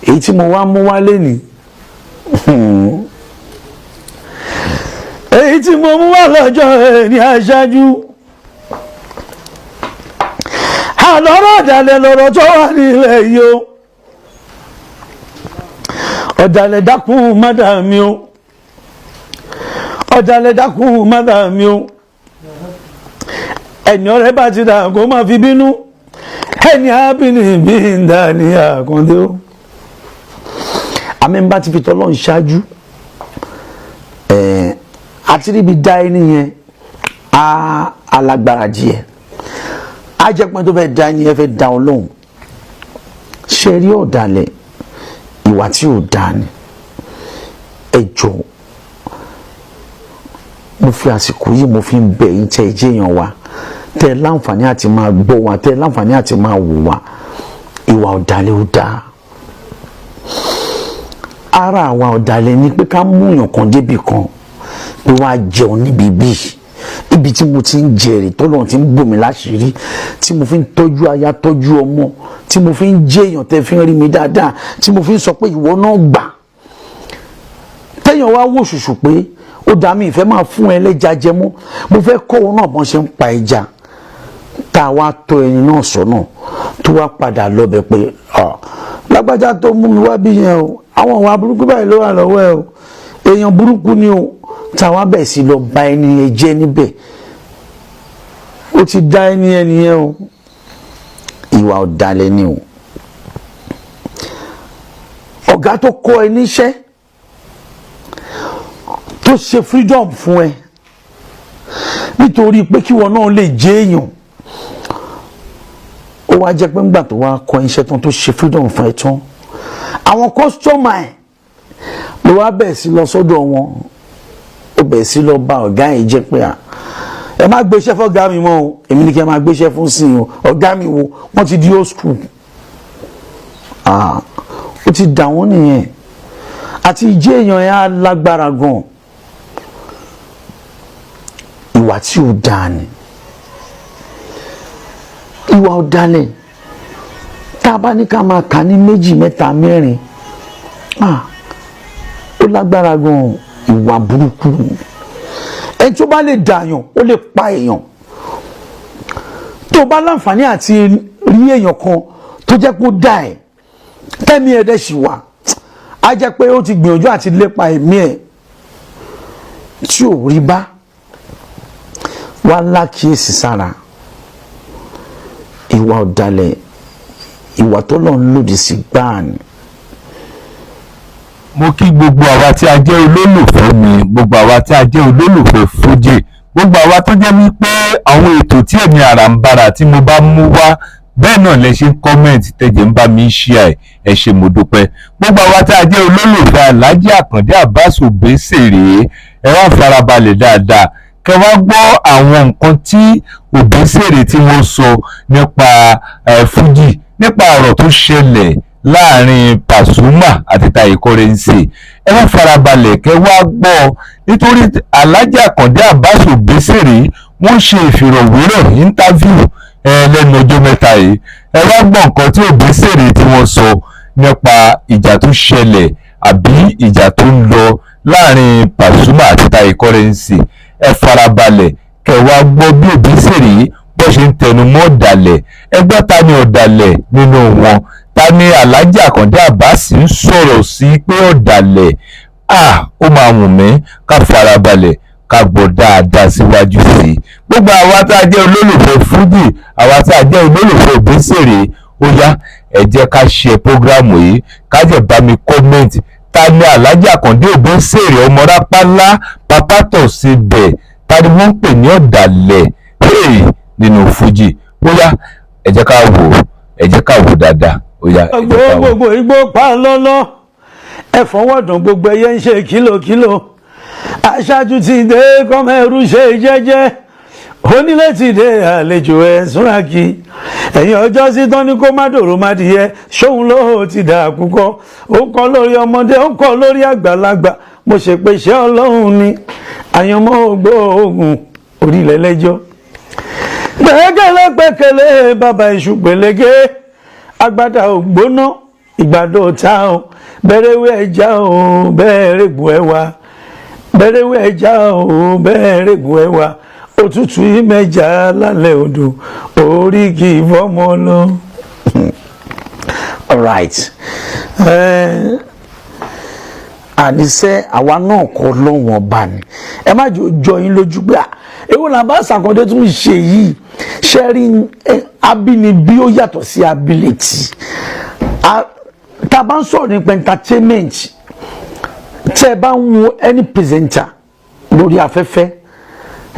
èyí tí mo wá mú wálé ni èyí tí mo mú wá lọ́jọ́ ní aṣáájú àlọ́rọ̀ ọ̀dàlẹ̀ lọ́rọ̀ tó wà nílẹ̀ yìí o ọ̀dàlẹ̀ dákun mádàmí o ọ̀dàlẹ̀ dákun mádàmí o ẹni ọ̀rẹ́ bá ti dà kó má fi bínú ẹni ábìnrin bí ń dà ní Àkàndé o àmì ń bá ti fi tọ́lọ́ ń ṣáájú àti níbi dá ẹni yẹn alágbára díẹ̀ ajẹ́pẹ́ tó fẹ́ dá ẹni yẹn fẹ́ dá Ọlọ́run ṣe rí ọ̀dàlẹ̀ ìwà tí ò dá ni ẹ jọ̀ọ́ mo fi àsìkò yìí mo fi ń bẹ̀ yín tẹ́ ẹ jẹ́ èèyàn wa tẹ́ ẹ láǹfààní àti máa gbọ́ wa tẹ́ ẹ láǹfààní àti máa wò wá ìwà ọ̀dàlẹ̀ ò dáa ara àwa ọ̀dàlẹ̀ ni pé ká mú èèyàn kan débi kan pé wàá jẹun níbi bíi ibi tí mo ti ń jèrè tọ́lọ́run ti ń bò mí láṣìírí tí mo fi ń tọ́jú aya tọ́jú ọmọ tí mo fi ń jẹ́ èèyàn tẹ́ fi ń rí mi dáadáa tí mo fi ń sọ pé ìwọ náà gbà téèyàn wá wò ṣùṣù pé ó dá mi ìfẹ́ máa fún ẹ lẹ́ja jẹ mọ́ mo fẹ́ kọ́ òun náà bọ́n ṣe ń pa ẹja tá a wá tọ́ ẹni náà sọ́nà tó wá padà lọ́bẹ̀ pé lágbájá tó mú mi wá bí yẹn o àwọn ìwà burúkú báyìí ló wà lọ́wọ́ ẹ o èèyàn burúkú ni o táwa bẹ̀ sí lọ bà ẹni yẹn jẹ́ níbẹ̀ ó ti dá ẹni yẹn o ìwà ọ̀dàlẹ̀ ni o ọ̀gá tó kọ́ ẹ níṣẹ́ tó ṣe freedom fún ẹ nítorí pé kí wọn náà lè jẹ́ èèyàn ó wá jẹ́ pé ńgbà tó wá kọ́ iṣẹ́ tán tó ṣe freedom fún ẹ tán àwọn kọ́sítọ́mà ẹ̀ ló wá bẹ̀ sí lọ sọ́dọ̀ wọn ó bẹ̀ sí lọ bá ọ̀gá yìí jẹ́ pé ẹ má gbéṣẹ́ fọ́gá mi mọ́ o èmi ni kí ẹ má gbéṣẹ́ fún sí o ọ̀gá mi wo wọ́n ti di old school ó ti dà wọ́n nìyẹn àti ìjẹ́ èèyàn ẹ̀ á lágbára gan ìwà tí ò dáa ni ìwà ọ̀dàlẹ̀ tá a bá ní ká máa kà ní méjì mẹ́ta mẹ́rin ó lágbára gan ìwà burúkú ẹni tó bá lè dààyàn ó lè pa èèyàn tó bá láǹfààní àti rí èèyàn kan tó jẹ́ pé ó dá ẹ̀ tẹ́mi ẹ̀ dẹ̀ sì wà á jẹ́ pé ó ti gbìyànjú àti lépa ẹ̀mí ẹ̀ tí ò rí bá wá lákìíyèsí sára ìwà ọ̀dàlẹ̀ ìwà tó lọ́n lòdì sí gbáà ni. mo kí gbogbo àwa tí a jẹ́ olólùfẹ́ mi gbogbo àwa tí a jẹ́ olólùfẹ́ fújì gbogbo àwa tó jẹ́ wípé àwọn ètò tí èmi Aranbara tí mo bá mú wá bẹ́ẹ̀ náà lẹ ṣe ń kọ́mẹ̀ntì tẹ̀jẹ̀ ń bá mi share ẹ ṣé mo dúpẹ́ gbogbo àwa tí a jẹ́ olólùfẹ́ Alhaji Akande Abbas Obesere ẹ wá farabalẹ̀ dáadáa kẹ wá gbọ́ àwọn nǹkan tí Obesere tí wọ́n sọ nípa fújì nípa ọ̀rọ̀ tó ṣẹlẹ̀ láàrin Pasuma àti Taye Currency ẹ wá farabalẹ̀ kẹ wá gbọ́ nítorí Alhaji Akande Abbas Obesere wọ́n ṣe ìfìrọ̀wérọ̀ interview lẹ́nu ọjọ́ mẹ́ta yìí ẹ wá gbọ́ nǹkan tí Obesere tí wọ́n sọ nípa ìjà tó ṣẹlẹ̀ àbí ìjà tó ń lọ láàrin Pasuma àti Taye Currency ẹ farabalẹ̀ kẹ wá gbọ́ bí Obesere bó ṣe ń tẹnu mọ́ ọ̀dàlẹ̀ ẹgbẹ́ ta ni ọ̀dàlẹ̀ nínú wọn ta ni Alhaji Akande Abbas ń sọ̀rọ̀ sí pé ọ̀dàlẹ̀ ó máa wù mí ká farabalẹ̀ ká gbọ́ dáadáa síwájú sí i gbogbo àwa tá a jẹ́ olólùfẹ́ fújì àwa tá a jẹ́ olólùfẹ́ Obesere ó yá ẹ jẹ́ ká ṣe prógrámù yìí ká jẹ́ bá mi kọ́mẹ́ǹtì ta ni Alhaji Akande Obesere ọmọ rápálá papátọ̀ sí bẹ̀ ta ni wọ́n ń pè ní ọ̀dàlẹ̀ nínú fújì ó yá ẹ jẹ́ ká wò dáadáa ó yá ẹ jẹ́ ká wò. gbogbo igbó pa lọ́lọ́ ẹ fọwọ́dùn gbogbo ẹyẹ ń ṣe kìlòkìlò aṣáájú ti dé kọ́mẹ́rù ṣe jẹ́jẹ́ onílé ti dé àlejò ẹ̀ súnrakì ẹ̀yìn ọjọ́ sí tán ní kó má dòrò má dìyẹ ṣóun ló ti dà púpọ̀ ó ń kọ́ lórí ọmọdé ó ń kọ́ lórí àgbàlagbà mo ṣe pé iṣẹ́ Ọlọ́run ni àyànmọ́ ògbóògùn orílẹ̀ lẹ́jọ́ gbẹ̀gẹ́lẹ́ gbẹ̀kẹ̀lé bàbá iṣu pẹ̀lẹ́gẹ́ agbádá ògbóná ìgbàdo ta o bẹ̀rẹ̀wé ẹja o bẹ̀rẹ̀ gùn ẹwà bẹ̀rẹ̀wé ẹja o bẹ̀rẹ̀ gùn ẹwà òtútù ìmẹ̀jà lálẹ́ odò orí kì í fọ́mọ lọ. All right. Àníṣe àwa náà kọ́ lọ́wọ́n bá ní ẹ má jọ yín lójú pé èwo là bá Akande tún ṣe yìí ṣe rí abínibí ó yàtọ̀ sí ability. Tá a bá ń sọ̀rọ̀ nípa entertainment tẹ́ ẹ bá ń wo any presenter lórí afẹ́fẹ́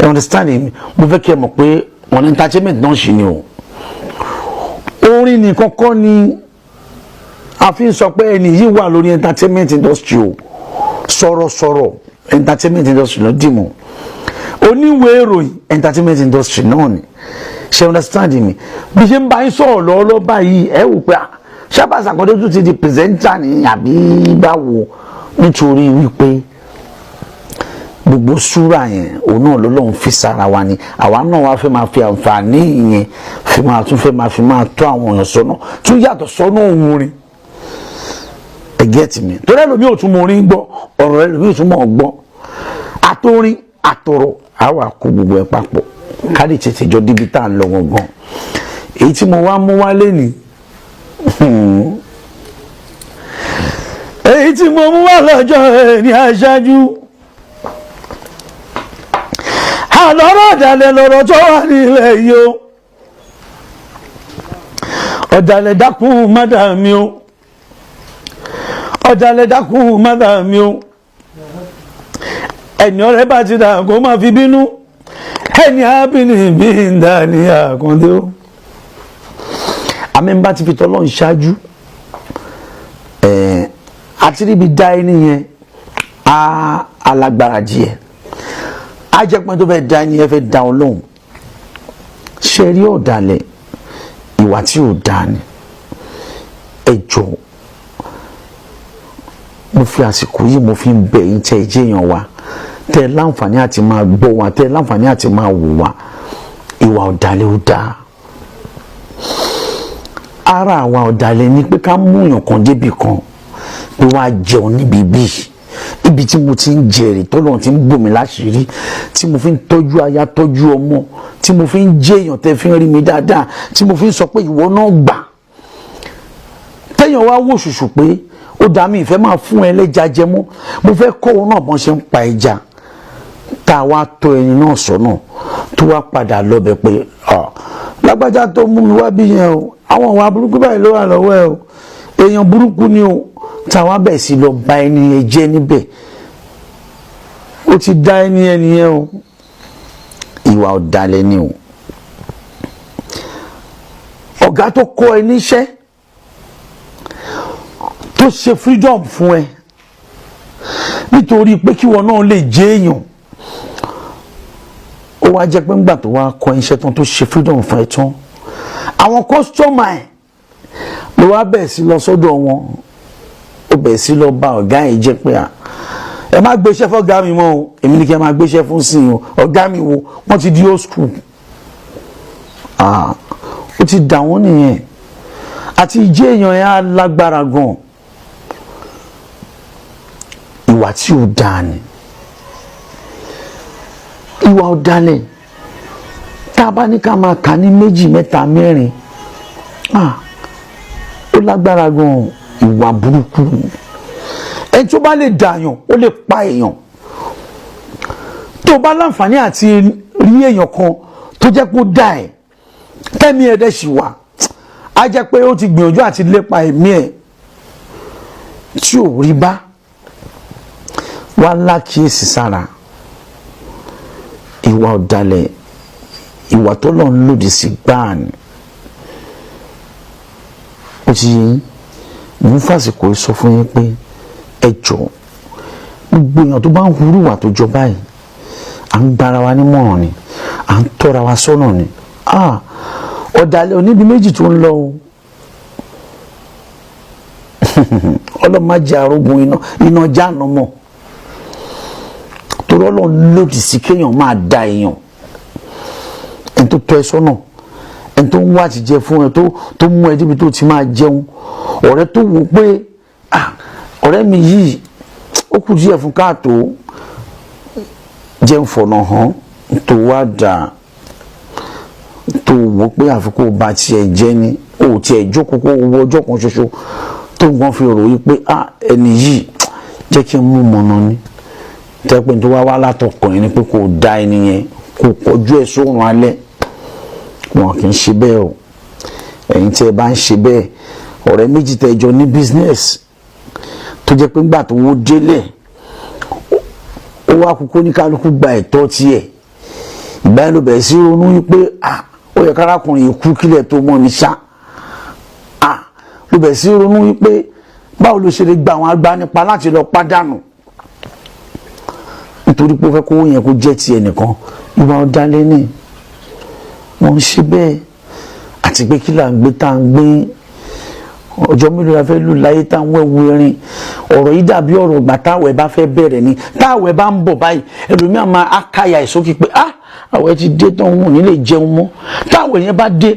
ẹ understand me mo fẹ́ kí ẹ mọ̀ pé wọn entertainment náà ṣì ni o orin nìkan kọ́ ni a fi ń sọ pé ẹni yìí wà lórí entertainment industry o sọ̀rọ̀sọ̀rọ̀ entertainment industry ló dì mọ́ oníwèé ìròyìn entertainment industry náà ni ṣe understand me bí ṣe ń bá yín sọ̀rọ̀ lọ́wọ́lọ́wọ́ báyìí ẹ wò pé ṣábà Akande tún ti di presenter ni àbí báwo nítorí wípé gbogbo súrà yẹn òun náà lọ́lọ́run fi sára wa ni àwa náà wá fẹ́ máa fi àǹfààní yẹn fi máa tó àwọn èèyàn sọ́nà tún yàtọ̀ sọ́nà òun orin ẹ get me torí ẹlòmí ò tún mọ orin gbọ́ ọ̀rọ̀ ẹlòmí ò tún mọ̀ gbọ́ àtòrin àtọ̀rọ̀ àwa kó gbogbo ẹ̀ papọ̀ káàdì tètè jọ débi tá à ń lọ gangan èyí tí mo wá mú wálé ni èyí tí mo mú wá lọ́jọ́ ẹ̀ ní aṣáájú àlọ́rọ̀ ọ̀dàlẹ̀ lọ́rọ̀ tó wà nílẹ̀ yìí o ọ̀dàlẹ̀ dákun mádàmí o ọ̀dàlẹ̀ dákun mádàmí o ẹni ọ̀rẹ́ bá ti dà kó máa fi bínú ẹni ábìnrin bí ń dà ní Akande o àmì ń bá ti fi tọ́lọ́ ṣáájú àti níbi dá ẹni yẹn alágbára díẹ̀ ajẹ́pẹ́ tó fẹ́ dá ẹni yẹn fẹ́ dá Ọlọ́run ṣe rí ọ̀dàlẹ̀ ìwà tí ò dá ni ẹ jọ̀ọ́ mo fi àsìkò yìí mo fi ń bẹ̀ yín tẹ́ ẹ jẹ́ èèyàn wa tẹ́ ẹ láǹfààní àti máa gbọ́ wa tẹ́ ẹ láǹfààní àti máa wò wá ìwà ọ̀dàlẹ̀ ò dáa ara àwa ọ̀dàlẹ̀ ni pé ká mú èèyàn kan débi kan pé wàá jẹun níbi bíi ibi tí mo ti ń jèrè tọ́lọ́run ti ń bò mí láṣìírí tí mo fi ń tọ́jú aya tọ́jú ọmọ tí mo fi ń jẹ́ èèyàn tẹ́ fi ń rí mi dáadáa tí mo fi ń sọ pé ìwọ náà gbà tẹ́yàn wá wò ṣùṣù pé ó dá mi ìfẹ́ máa fún ẹ lẹ́ja jẹ mọ́ mo fẹ́ kọ́ òun náà bọ́n ṣe ń pa ẹja tá a wá tọ́ ẹni náà sọ́nà tó wá padà lọ́bẹ̀ pé lágbájá tó mú mi wá bí yẹn o àwọn ìwà burúkú báyìí ló wà lọ́wọ́ ẹ o èèyàn burúkú ni o táwa bẹ̀ sí lọ bà ẹni yẹn jẹ́ níbẹ̀ ó ti dá ẹni yẹn o ìwà ọ̀dàlẹ̀ ni o ọ̀gá tó kọ́ ẹ níṣẹ́ tó ṣe freedom fún ẹ nítorí pé kí wọn náà lè jẹ́ èèyàn ó wá jẹ́ pé ńgbà tó wá kọ́ iṣẹ́ tán tó ṣe freedom fún ẹ tán àwọn kọ́sítọ́mà ẹ̀ ló wá bẹ̀ sí lọ sọ́dọ̀ wọn ó bẹ̀ sí lọ bá ọ̀gá yìí jẹ́ pé ẹ má gbéṣẹ́ fọ́gá mi mọ́ o èmi ní kí ẹ má gbéṣẹ́ fún sí o ọ̀gá mi wo wọ́n ti di old school ó ti dà wọ́n nìyẹn àti ìjẹ́ èèyàn ẹ̀ á lágbára gan ìwà tí ò dáa ni ìwà ọ̀dàlẹ̀ tá a bá ní ká máa kà ní méjì mẹ́ta mẹ́rin ó lágbára gan ìwà burúkú ẹni tó bá lè dààyàn ó lè pa èèyàn tó bá láǹfààní àti rí èèyàn kan tó jẹ́ pé ó dà ẹ̀ kẹ́mi ẹ̀ dẹ̀ sì wà á jẹ́ pé ó ti gbìyànjú àti lépa ẹ̀mí ẹ̀ tí ò rí bá wá lákìíyèsí sára ìwà ọ̀dàlẹ̀ ìwà tó lọ́n lòdì sí gbáà ni ó ti yẹ mò ń fàsìkò sọ fún yín pé ẹ jọ̀ọ́ gbogbo èèyàn tó bá ń hurú wà tó jọ báyìí à ń gbára wa nímọ̀ràn ni à ń tọ́ra wa sọ́nà ni ọ̀dàlẹ̀ oníbi méjì tó ń lọ o ọlọ́mọdé arógun iná jáàná mọ̀ torí Ọlọ́run lòdì sí kéèyàn máa da èèyàn ẹni tó tọ́ ẹ sọ́nà ẹni tó ń wá ti jẹ fún ẹ tó mú ẹ débi tó ti máa jẹun ọ̀rẹ́ tó wò pé ọ̀rẹ́ mi yìí ó kù díẹ̀ fún káàtó jẹun fọ̀nà hàn tó wá dà tó wò pé àfikún bá tiẹ̀ jẹ́ ni ó tiẹ̀ jókòó kó owó ọjọ́ kan ṣoṣo tó nǹkan fi rò wípé ẹni yìí jẹ́ kí n mú mọ̀nà ni tẹ́pẹ́ tó wá látọkàn yẹn ni pé kò da ẹni yẹn kò kọjú ẹ̀ sórun alẹ́ wọn kì í ṣe bẹ́ẹ̀ o ẹ̀yin tí ẹ bá ń ṣe bẹ́ẹ̀ ọ̀rẹ́ méjì tẹ́jọ ní business tó jẹ́ pé ńgbà tó wó délẹ̀ ó wá kúkú ní kálukú gba ẹ̀tọ́ tiẹ̀ ìgbà yẹn ló bẹ̀rẹ̀ sí ronú wípé ó yẹ kárákùnrin yìí kú kílẹ̀ tó mọ́ ní ṣá ló bẹ̀rẹ̀ sí ronú wípé báwo ló ṣe lè gba àwọn agbanipa láti lọ pàdánù nítorí pé ó fẹ́ kó yẹn kó jẹ́ ti ẹnìkan ìwà ọ̀dàlẹ̀ ni wọ́n ń ṣe bẹ́ẹ̀ àti pé kí là ń gbé tá à ń gbé ọjọ́ mélòó la fẹ́ lù láyé tá à ń wẹ̀wù erin ọ̀rọ̀ yìí dàbí ọ̀rọ̀ ìgbà táwẹ̀ bá fẹ́ bẹ̀rẹ̀ ni táwẹ̀ bá ń bọ̀ báyìí ẹlòmíà máa káyà ìsókè pé àwẹ̀ ti dé tán òun ò ní lè jẹun mọ́ táwẹ̀ yẹn bá dé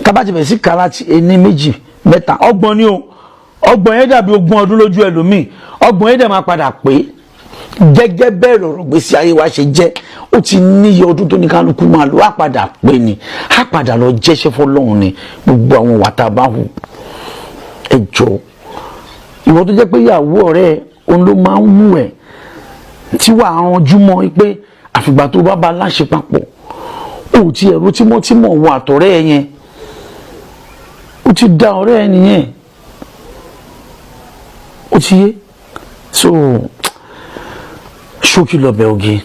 tábà ti bẹ̀rẹ̀ sí kàrà ẹni méjì mẹ́ta ọgbọ̀n ni o ọgbọ̀n yẹn dàbí ogún ọdún lójú ẹlòmíì ọgbọ̀n yẹn dẹ̀ máa padà pé gẹ́gẹ́ bẹ́ẹ̀ lọ̀rọ̀ gbèsè ayé wa ṣe jẹ́ ó ti níye ọdún tó ní kálukú máa lọ á padà pé ni á padà lọ jẹ́ṣẹ́ fọlọ́run ni gbogbo àwọn wàtá bá hù ẹ jọ ìwọ tó jẹ́ pé ìyàwó ọ̀rẹ́ òun ló máa ń wù ẹ́ tí wàá ranjú mọ́ pé àfìgbà tó bá láṣẹ papọ̀ ó ti ẹ̀rọ tímọ́tímọ́ wọ àtọ̀rẹ́ ẹ yẹn ó ti da ọ̀rẹ́ ẹ nìyẹn ó ti yé so ṣókí lọ́bẹ̀ oge